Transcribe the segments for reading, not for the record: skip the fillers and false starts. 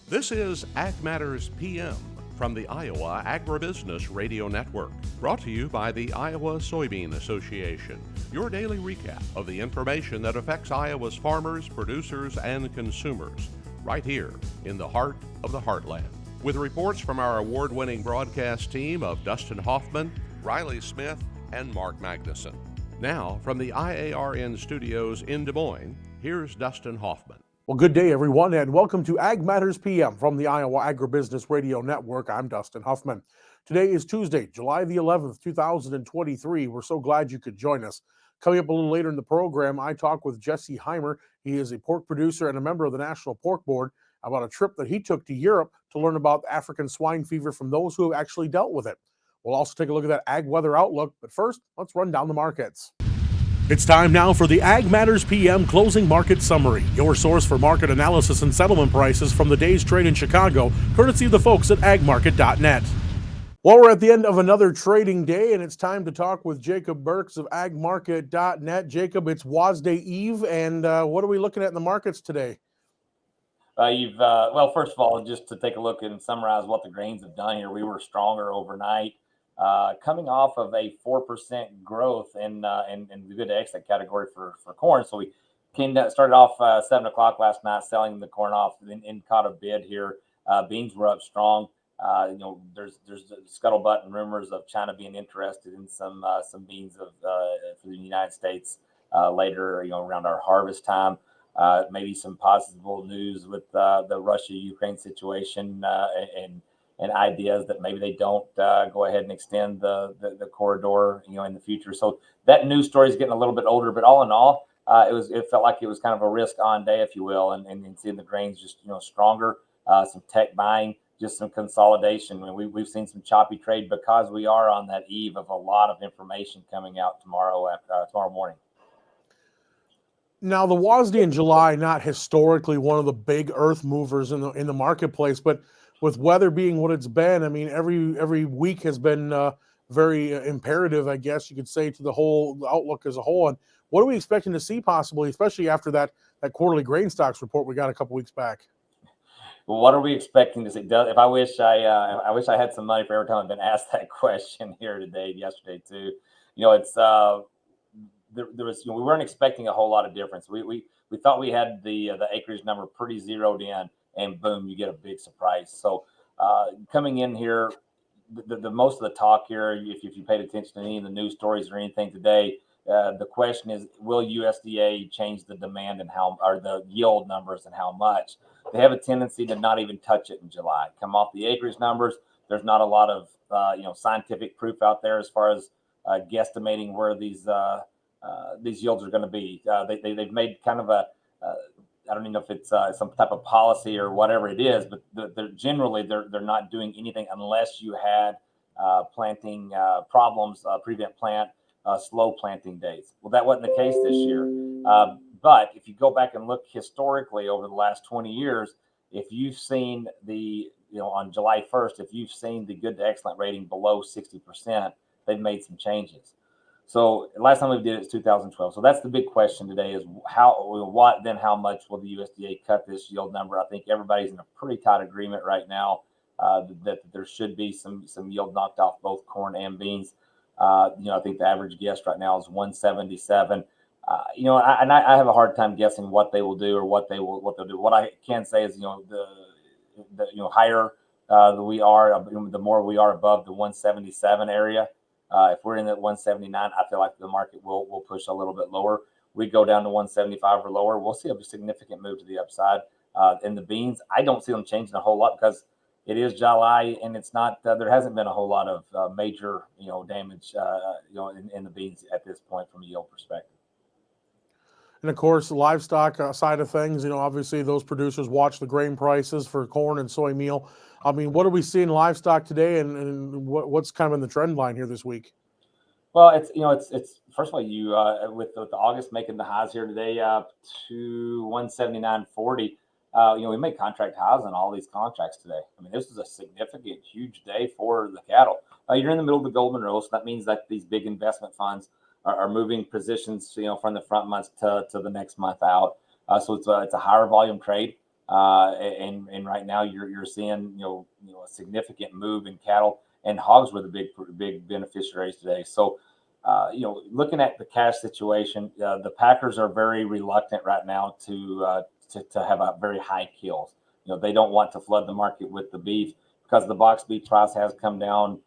This is Ag Matters PM from the Iowa Agribusiness Radio Network, brought to you by the Iowa Soybean Association, your daily recap of the information that affects Iowa's farmers, producers, and consumers, right here in the heart of the heartland. With reports from our award-winning broadcast team of Dustin Hoffman, Riley Smith, and Mark Magnuson. Now, from the IARN studios in Des Moines, here's Dustin Hoffman. Well, good day, everyone, and welcome to Ag Matters PM from the Iowa Agribusiness Radio Network. I'm Dustin Hoffman. Today is Tuesday, July the 11th, 2023. We're so glad you could join us. Coming up a little later in the program, I talk with Jesse Heimer. He is a pork producer and a member of the National Pork Board about a trip that he took to Europe to learn about African swine fever from those who have actually dealt with it. We'll also take a look at that ag weather outlook, but first, let's run down the markets. It's time now for the Ag Matters PM Closing Market Summary, your source for market analysis and settlement prices from the day's trade in Chicago, courtesy of the folks at agmarket.net. Well, we're at the end of another trading day, and it's time to talk with Jacob Burks of agmarket.net. Jacob, it's WASDE Eve, and what are we looking at in the markets today? Well, first of all, just to take a look and summarize what the grains have done here, we were stronger overnight. Coming off of a 4% growth in the good to excellent category for corn. So we started off 7 o'clock last night selling the corn off and caught a bid here. Beans were up strong. There's scuttlebutt and rumors of China being interested in some beans for the United States later, around our harvest time. Maybe some possible news with the Russia-Ukraine situation and ideas that maybe they don't go ahead and extend the corridor, in the future. So that news story is getting a little bit older, but all in all, it felt like it was kind of a risk-on day, if you will, and seeing the grains just stronger, some tech buying, just some consolidation. I mean, we've seen some choppy trade because we are on that eve of a lot of information coming out tomorrow morning. Now, the WASDE in July, not historically one of the big earth movers in the marketplace, but with weather being what it's been, I mean, every week has been very imperative, I guess you could say, to the whole outlook as a whole. And what are we expecting to see possibly, especially after that quarterly grain stocks report we got a couple weeks back? Well, what are we expecting to see? If I wish I had some money for every time I've been asked that question here yesterday too. It's there was we weren't expecting a whole lot of difference. We thought we had the acreage number pretty zeroed in. And boom, you get a big surprise. So coming in here, the most of the talk here, if you paid attention to any of the news stories or anything today, the question is, will USDA change the demand and or the yield numbers and how much? They have a tendency to not even touch it in July. Come off the acreage numbers. There's not a lot of scientific proof out there as far as guesstimating where these yields are going to be. They've made kind of I don't even know if it's some type of policy or whatever it is, but they're not doing anything unless you had planting problems, prevent plant, slow planting days. Well, that wasn't the case this year. But if you go back and look historically over the last 20 years, if you've seen on July 1st, if you've seen the good to excellent rating below 60%, they've made some changes. So last time we did it was 2012. So that's the big question today is how much will the USDA cut this yield number? I think everybody's in a pretty tight agreement right now that there should be some yield knocked off both corn and beans. I think the average guess right now is 177. I have a hard time guessing what they will do or what they'll do. What I can say is the higher we are, the more we are above the 177 area. If we're in that 179, I feel like the market will push a little bit lower. We go down to 175 or lower, we'll see a significant move to the upside. In the beans, I don't see them changing a whole lot because it is July and it's not. There hasn't been a whole lot of major damage in the beans at this point from a yield perspective. And of course, the livestock side of things, obviously those producers watch the grain prices for corn and soy meal. I mean, what are we seeing livestock today, and what's kind of in the trend line here this week? Well, it's first of all, you with August making the highs here today up to 179.40. We made contract highs on all these contracts today. I mean, this is a significant, huge day for the cattle. You're in the middle of the Golden Row, so that means that these big investment funds are moving positions, from the front months to the next month out. So it's a higher volume trade. And right now you're seeing a significant move in cattle, and hogs were the big beneficiaries today. So looking at the cash situation, the packers are very reluctant right now to have a very high kills. They don't want to flood the market with the beef because the box beef price has come down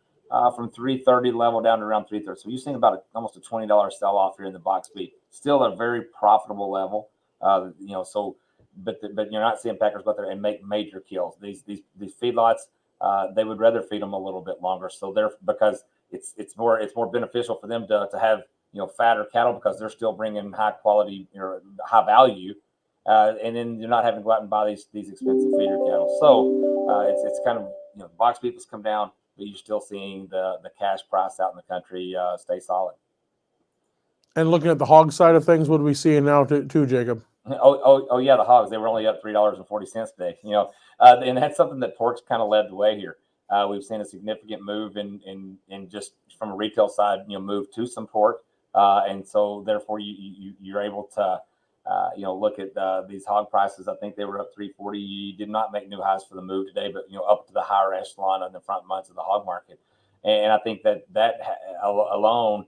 from 330 level down to around 330. So you've seen about almost a $20 sell off here in the box beef. Still a very profitable level. So but you're not seeing packers go out there and make major kills. These feedlots, they would rather feed them a little bit longer. So because it's more beneficial for them to have fatter cattle because they're still bringing high quality or high value, and then you're not having to go out and buy these expensive feeder cattle. So it's kind of the box beef has come down, but you're still seeing the cash price out in the country stay solid. And looking at the hog side of things, what are we seeing now too, Jacob? Oh yeah, the hogs, they were only up $3.40 today. And that's something that pork's kind of led the way here. We've seen a significant move in just from a retail side, move to some pork, and so therefore you're able to look at these hog prices. I think they were up $3.40. You did not make new highs for the move today, but up to the higher echelon on the front months of the hog market, and I think that alone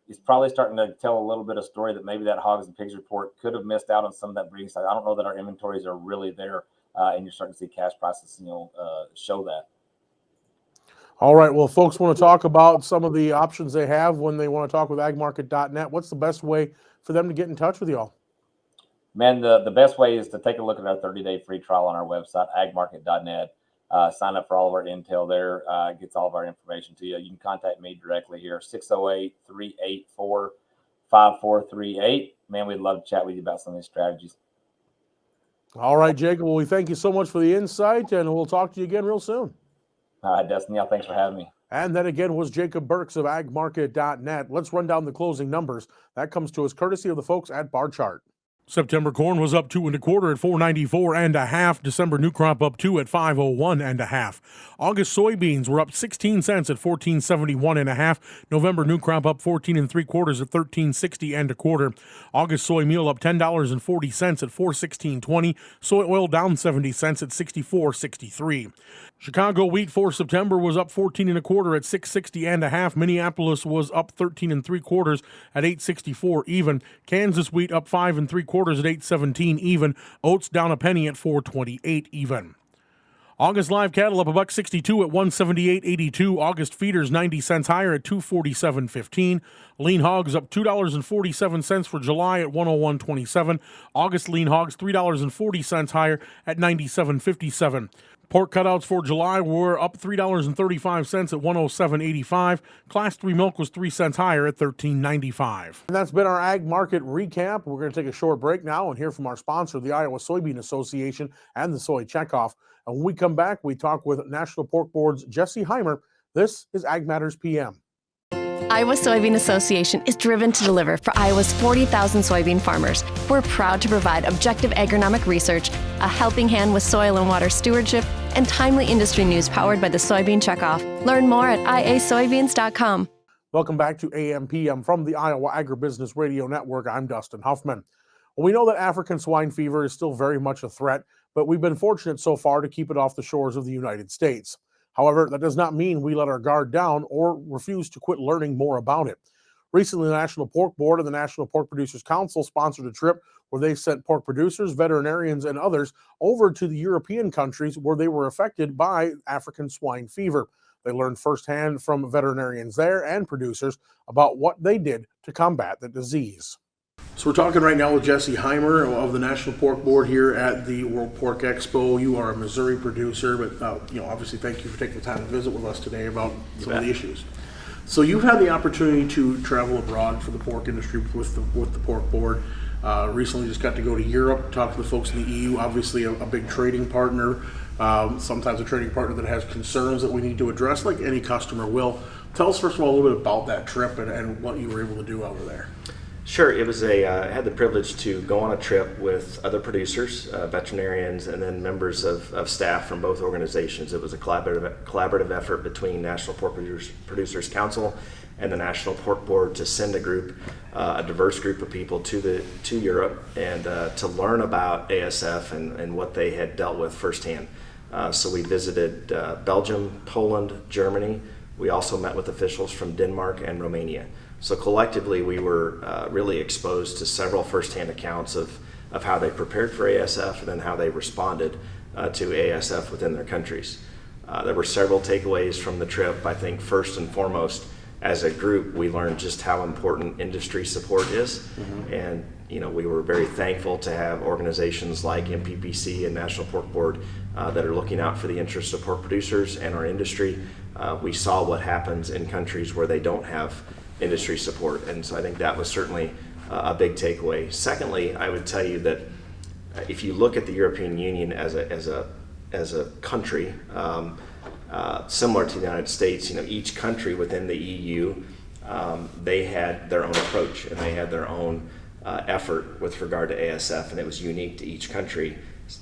is probably starting to tell a little bit of story that maybe that hogs and pigs report could have missed out on some of that breeding side. I don't know that our inventories are really there, and you're starting to see cash prices, show that. All right. Well, folks want to talk about some of the options they have when they want to talk with agmarket.net. What's the best way for them to get in touch with y'all? Man, the best way is to take a look at our 30-day free trial on our website, agmarket.net. Sign up for all of our intel there. Gets all of our information to you. You can contact me directly here, 608-384-5438. Man, we'd love to chat with you about some of these strategies. All right, Jacob. Well, we thank you so much for the insight, and we'll talk to you again real soon. Dustin, thanks for having me. And that again was Jacob Burks of agmarket.net. Let's run down the closing numbers. That comes to us courtesy of the folks at Bar Chart. September corn was up 2 1/4 at 4.94 1/2. December new crop up 2 at 5.01 1/2. August soybeans were up 16 cents at 14.71 1/2. November new crop up 14 3/4 at 13.60 1/4. August soy meal up $10.40 at 4.1620. Soy oil down 70 cents at 64.63. Chicago wheat for September was up 14 1/4 at 6.60 1/2. Minneapolis was up 13 3/4 at 8.64 even. Kansas wheat up 5 3/4 at 8.17 even. Oats down a penny at 4.28 even. August live cattle up $1.62 at 178.82. August feeders 90 cents higher at 247.15. Lean hogs up $2.47 for July at 101.27. August lean hogs $3.40 higher at 97.57. Pork cutouts for July were up $3.35 at 107.85. Class 3 milk was 3 cents higher at 13.95. And that's been our ag market recap. We're going to take a short break now and hear from our sponsor, the Iowa Soybean Association and the Soy Checkoff. And when we come back, we talk with National Pork Board's Jesse Heimer. This is Ag Matters PM. Iowa Soybean Association is driven to deliver for Iowa's 40,000 soybean farmers. We're proud to provide objective agronomic research, a helping hand with soil and water stewardship, and timely industry news powered by the Soybean Checkoff. Learn more at iasoybeans.com. Welcome back to AMPM from the Iowa Agribusiness Radio Network. I'm Dustin Huffman. Well, we know that African swine fever is still very much a threat, but we've been fortunate so far to keep it off the shores of the United States. However, that does not mean we let our guard down or refuse to quit learning more about it. Recently, the National Pork Board and the National Pork Producers Council sponsored a trip where they sent pork producers, veterinarians, and others over to the European countries where they were affected by African swine fever. They learned firsthand from veterinarians there and producers about what they did to combat the disease. So we're talking right now with Jesse Heimer of the National Pork Board here at the World Pork Expo. You are a Missouri producer, but obviously thank you for taking the time to visit with us today about some of the issues. So you've had the opportunity to travel abroad for the pork industry with the Pork Board. Recently just got to go to Europe, talk to the folks in the EU, obviously a big trading partner, sometimes a trading partner that has concerns that we need to address like any customer will. Tell us first of all a little bit about that trip and what you were able to do over there. Sure. It was I had the privilege to go on a trip with other producers, veterinarians, and then members of staff from both organizations. It was a collaborative effort between National Pork Producers Council and the National Pork Board to send a group, a diverse group of people to Europe and to learn about ASF and what they had dealt with firsthand. So we visited Belgium, Poland, Germany. We also met with officials from Denmark and Romania. So collectively, we were really exposed to several firsthand accounts of how they prepared for ASF and then how they responded to ASF within their countries. There were several takeaways from the trip. I think first and foremost, as a group, we learned just how important industry support is. And we were very thankful to have organizations like MPPC and National Pork Board that are looking out for the interests of pork producers and our industry. We saw what happens in countries where they don't have industry support, and so I think that was certainly a big takeaway. Secondly, I would tell you that if you look at the European Union as a country, similar to the United States, each country within the EU, they had their own approach and they had their own effort with regard to ASF, and it was unique to each country,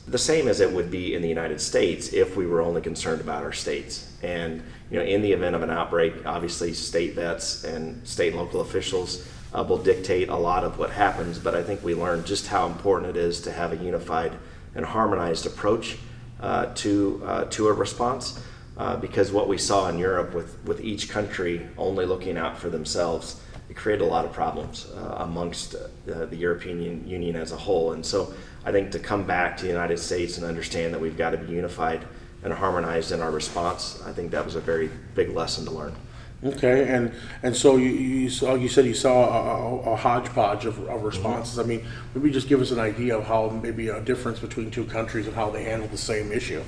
the same as it would be in the United States if we were only concerned about our states. And in the event of an outbreak, obviously state vets and state and local officials will dictate a lot of what happens, but I think we learned just how important it is to have a unified and harmonized approach to a response, because what we saw in Europe with each country only looking out for themselves, it created a lot of problems amongst the European Union as a whole. And so I think to come back to the United States and understand that we've got to be unified and harmonized in our response, I think that was a very big lesson to learn. Okay, and so you said you saw a hodgepodge of responses. I mean, maybe just give us an idea of how maybe a difference between two countries and how they handle the same issue.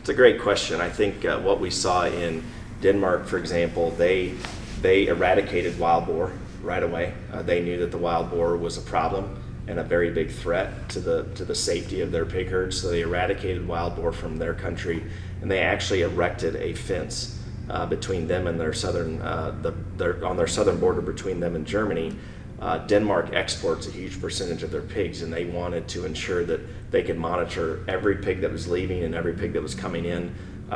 It's a great question. I think what we saw in Denmark, for example, they eradicated wild boar right away. They knew that the wild boar was a problem and a very big threat to the safety of their pig herds, so they eradicated wild boar from their country, and they actually erected a fence between them and their southern, on their southern border between them and Germany. Denmark exports a huge percentage of their pigs, and they wanted to ensure that they could monitor every pig that was leaving and every pig that was coming in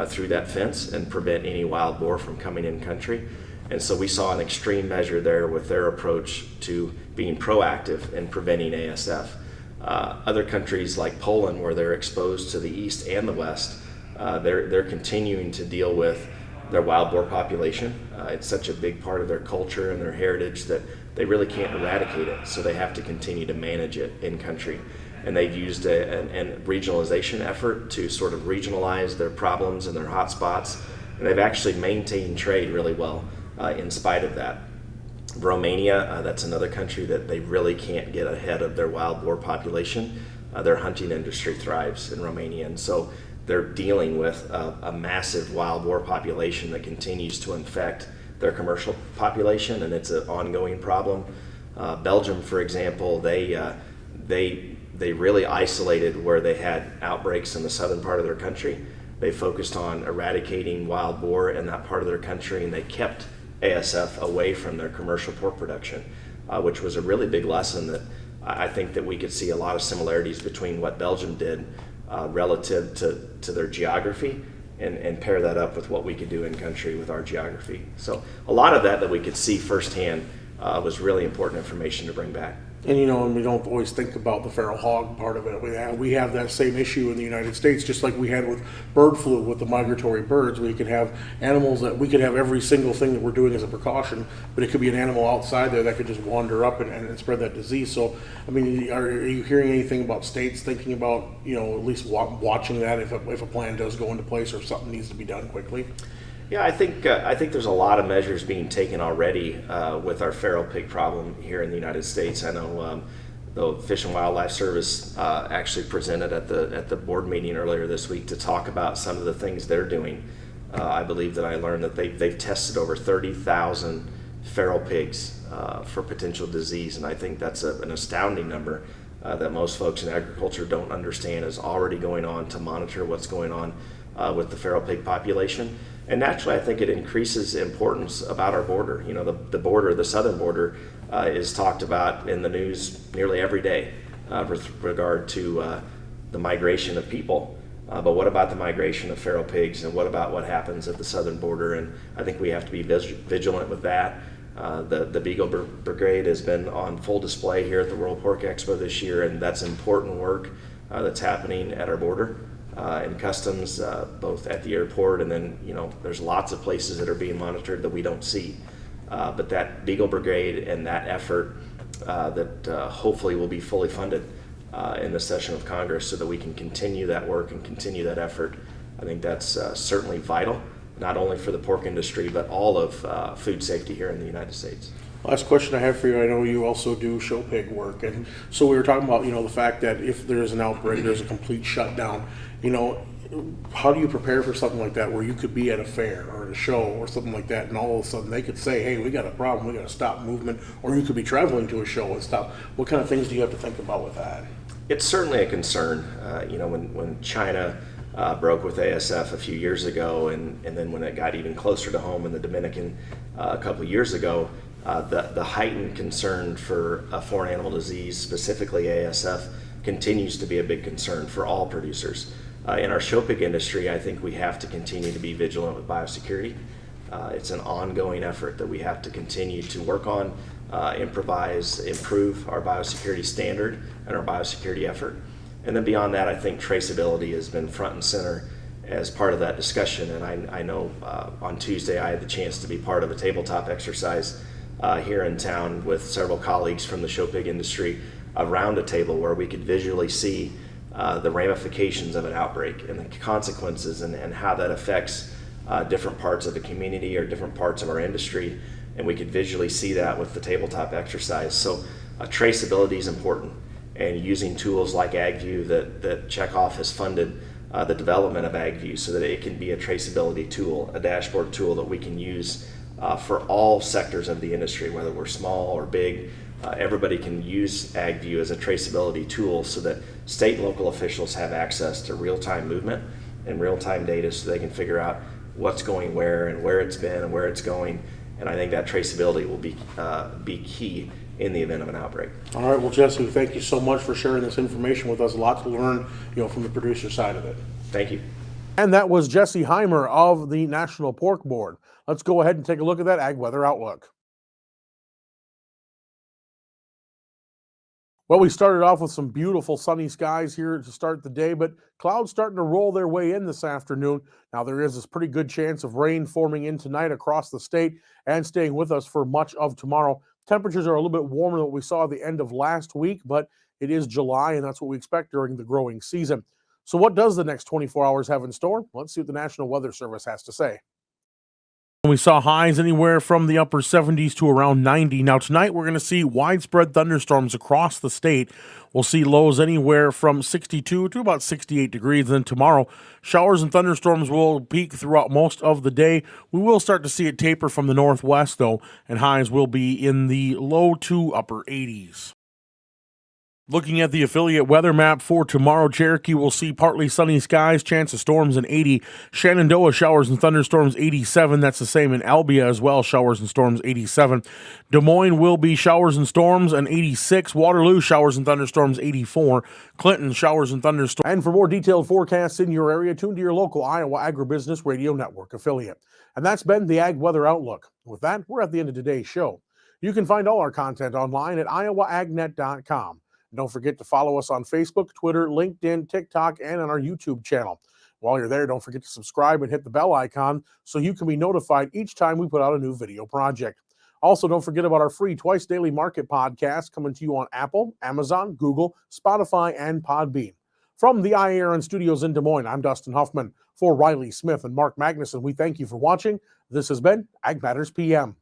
through that fence and prevent any wild boar from coming in country. And so we saw an extreme measure there with their approach to being proactive in preventing ASF. Other countries like Poland, where they're exposed to the east and the west, they're continuing to deal with their wild boar population. It's such a big part of their culture and their heritage that they really can't eradicate it, so they have to continue to manage it in country. And they've used a regionalization effort to sort of regionalize their problems and their hot spots, and they've actually maintained trade really well in spite of that. Romania, that's another country that they really can't get ahead of their wild boar population. Their hunting industry thrives in Romania, and so they're dealing with a massive wild boar population that continues to infect their commercial population, and it's an ongoing problem. Belgium, for example, they really isolated where they had outbreaks in the southern part of their country. They focused on eradicating wild boar in that part of their country, and they kept ASF away from their commercial pork production, which was a really big lesson that I think that we could see a lot of similarities between what Belgium did relative to their geography and pair that up with what we could do in country with our geography. So a lot of that we could see firsthand was really important information to bring back. And and we don't always think about the feral hog part of it. We have that same issue in the United States, just like we had with bird flu with the migratory birds. We could have animals that we could have every single thing that we're doing as a precaution, but it could be an animal outside there that could just wander up and spread that disease. So, I mean, are you hearing anything about states thinking about, at least watching that if a plan does go into place or if something needs to be done quickly? Yeah, I think there's a lot of measures being taken already with our feral pig problem here in the United States. I know the Fish and Wildlife Service actually presented at the board meeting earlier this week to talk about some of the things they're doing. I believe that I learned that they've tested over 30,000 feral pigs for potential disease, and I think that's an astounding number that most folks in agriculture don't understand is already going on to monitor what's going on with the feral pig population. And naturally, I think it increases importance about our border. The border, the southern border, is talked about in the news nearly every day with regard to the migration of people. But what about the migration of feral pigs, and what about what happens at the southern border? And I think we have to be vigilant with that. The Beagle Brigade has been on full display here at the World Pork Expo this year, and that's important work that's happening at our border and customs, both at the airport, and then there's lots of places that are being monitored that we don't see. But that Beagle Brigade and that effort that hopefully will be fully funded in the session of Congress so that we can continue that work and continue that effort. I think that's certainly vital, not only for the pork industry, but all of food safety here in the United States. Last question I have for you. I know you also do show pig work, and so we were talking about the fact that if there's an outbreak, there's a complete shutdown. How do you prepare for something like that, where you could be at a fair or at a show or something like that, and all of a sudden they could say, "Hey, we got a problem. We got to stop movement," or you could be traveling to a show and stop. What kind of things do you have to think about with that? It's certainly a concern. When China broke with ASF a few years ago, and then when it got even closer to home in the Dominican a couple of years ago, the heightened concern for a foreign animal disease, specifically ASF, continues to be a big concern for all producers. In our show pig industry, I think we have to continue to be vigilant with biosecurity. It's an ongoing effort that we have to continue to work on, improvise, improve our biosecurity standard and our biosecurity effort. And then beyond that, I think traceability has been front and center as part of that discussion. And I know on Tuesday I had the chance to be part of a tabletop exercise here in town with several colleagues from the show pig industry around a table where we could visually see the ramifications of an outbreak and the consequences and how that affects different parts of the community or different parts of our industry. And we could visually see that with the tabletop exercise. So traceability is important, and using tools like AgView that Checkoff has funded the development of AgView so that it can be a traceability tool, a dashboard tool that we can use for all sectors of the industry, whether we're small or big. Everybody can use AgView as a traceability tool so that state and local officials have access to real-time movement and real-time data so they can figure out what's going where and where it's been and where it's going. And I think that traceability will be key in the event of an outbreak. All right, well, Jesse, thank you so much for sharing this information with us. A lot to learn, from the producer side of it. Thank you. And that was Jesse Heimer of the National Pork Board. Let's go ahead and take a look at that Ag Weather Outlook. Well, we started off with some beautiful sunny skies here to start the day, but clouds starting to roll their way in this afternoon. Now, there is this pretty good chance of rain forming in tonight across the state and staying with us for much of tomorrow. Temperatures are a little bit warmer than what we saw at the end of last week, but it is July, and that's what we expect during the growing season. So what does the next 24 hours have in store? Let's see what the National Weather Service has to say. We saw highs anywhere from the upper 70s to around 90. Now tonight we're going to see widespread thunderstorms across the state. We'll see lows anywhere from 62 to about 68 degrees. Then tomorrow, showers and thunderstorms will peak throughout most of the day. We will start to see it taper from the northwest though, and highs will be in the low to upper 80s. Looking at the affiliate weather map for tomorrow, Cherokee will see partly sunny skies, chance of storms in 80. Shenandoah, showers and thunderstorms 87. That's the same in Albia as well, showers and storms 87. Des Moines will be showers and storms and 86. Waterloo, showers and thunderstorms 84. Clinton, showers and thunderstorms. And for more detailed forecasts in your area, tune to your local Iowa Agribusiness Radio Network affiliate. And that's been the Ag Weather Outlook. With that, we're at the end of today's show. You can find all our content online at iowaagnet.com. Don't forget to follow us on Facebook, Twitter, LinkedIn, TikTok, and on our YouTube channel. While you're there, don't forget to subscribe and hit the bell icon so you can be notified each time we put out a new video project. Also, don't forget about our free Twice Daily Market podcast coming to you on Apple, Amazon, Google, Spotify, and Podbean. From the iAron Studios in Des Moines, I'm Dustin Huffman. For Riley Smith and Mark Magnuson, we thank you for watching. This has been Ag Matters PM.